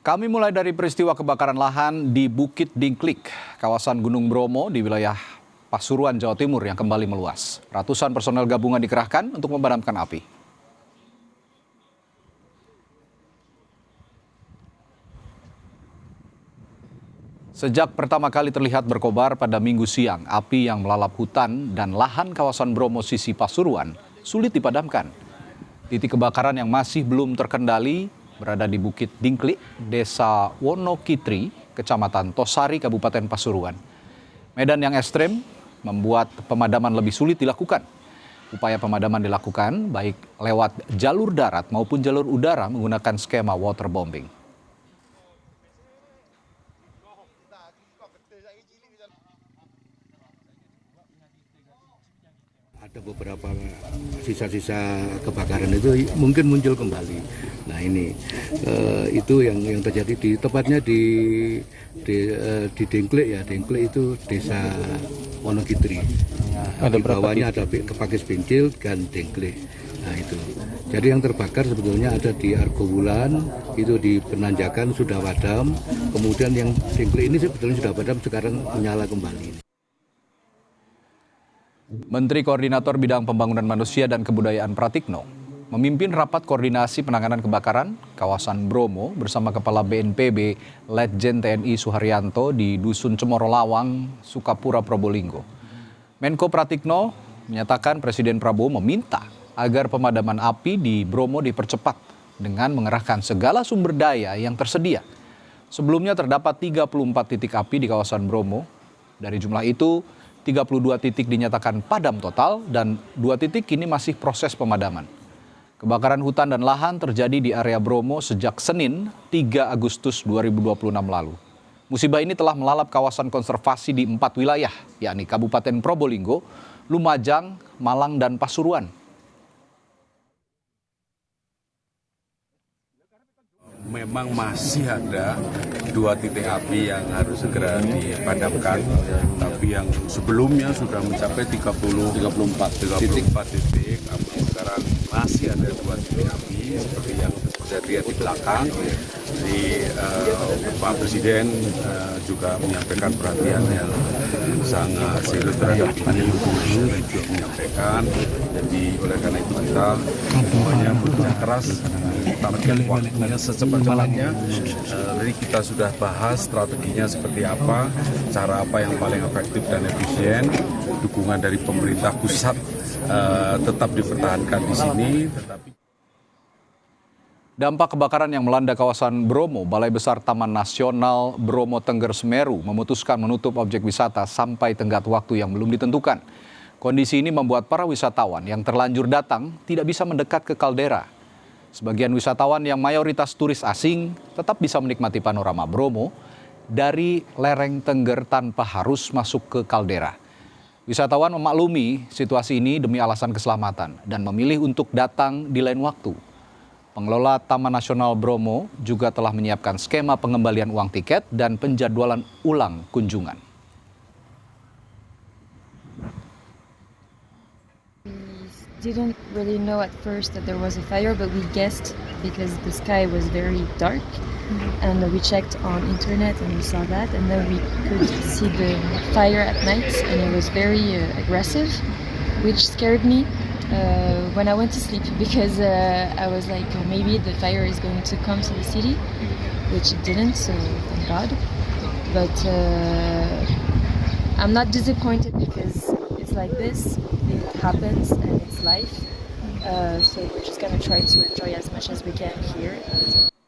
Kami mulai dari peristiwa kebakaran lahan di Bukit Dingklik, kawasan Gunung Bromo di wilayah Pasuruan, Jawa Timur yang kembali meluas. Ratusan personel gabungan dikerahkan untuk memadamkan api. Sejak pertama kali terlihat berkobar pada Minggu siang, api yang melalap hutan dan lahan kawasan Bromo sisi Pasuruan sulit dipadamkan. Titik kebakaran yang masih belum terkendali berada di Bukit Dingklik, Desa Wonokitri, Kecamatan Tosari, Kabupaten Pasuruan. Medan yang ekstrem membuat pemadaman lebih sulit dilakukan. Upaya pemadaman dilakukan baik lewat jalur darat maupun jalur udara menggunakan skema waterbombing. Ada beberapa sisa-sisa kebakaran itu mungkin muncul kembali. Nah ini itu yang terjadi tepatnya di Dingklik ya. Dingklik itu desa Wonokitri. Nah, di bawahnya ada Pakis Bengkil dan Dingklik. Nah itu. Jadi yang terbakar sebetulnya ada di Argowulan, itu di Penanjakan sudah padam. Kemudian yang Dingklik ini sebetulnya sudah padam, sekarang menyala kembali. Menteri Koordinator Bidang Pembangunan Manusia dan Kebudayaan Pratikno memimpin rapat koordinasi penanganan kebakaran kawasan Bromo bersama Kepala BNPB Letjen TNI Suharyanto di Dusun Cemoro Lawang, Sukapura, Probolinggo. Menko Pratikno menyatakan Presiden Prabowo meminta agar pemadaman api di Bromo dipercepat dengan mengerahkan segala sumber daya yang tersedia. Sebelumnya terdapat 34 titik api di kawasan Bromo. Dari jumlah itu, 32 titik dinyatakan padam total dan 2 titik kini masih proses pemadaman. Kebakaran hutan dan lahan terjadi di area Bromo sejak Senin 3 Agustus 2026 lalu. Musibah ini telah melalap kawasan konservasi di 4 wilayah, yakni Kabupaten Probolinggo, Lumajang, Malang, dan Pasuruan. Memang masih ada 2 titik api yang harus segera dipadamkan, tapi yang sebelumnya sudah mencapai 34 titik api. Sekarang masih ada 2 titik api seperti yang terjadi di belakang. Jadi Pak Presiden juga menyampaikan perhatian yang sangat serius terhadap ini, juga menyampaikan. Jadi oleh karena itu kita semuanya bekerja keras, target waktunya secepat-cepatnya. Jadi kita sudah bahas strateginya seperti apa, cara apa yang paling efektif dan efisien. Dukungan dari pemerintah pusat tetap dipertahankan di sini. Dampak kebakaran yang melanda kawasan Bromo, Balai Besar Taman Nasional Bromo Tengger Semeru memutuskan menutup objek wisata sampai tenggat waktu yang belum ditentukan. Kondisi ini membuat para wisatawan yang terlanjur datang tidak bisa mendekat ke kaldera. Sebagian wisatawan yang mayoritas turis asing tetap bisa menikmati panorama Bromo dari lereng Tengger tanpa harus masuk ke kaldera. Wisatawan memaklumi situasi ini demi alasan keselamatan dan memilih untuk datang di lain waktu. Pengelola Taman Nasional Bromo juga telah menyiapkan skema pengembalian uang tiket dan penjadwalan ulang kunjungan. We didn't really know at first that there was a fire, but we guessed because the sky was very dark, and we checked on internet and we saw that, and then we could see the fire at night, and it was very aggressive, which scared me when I went to sleep, because I was like, maybe the fire is going to come to the city, which it didn't, so thank God. But I'm not disappointed because it's like this, it happens and it's life, so we're just gonna try to enjoy as much as we can here.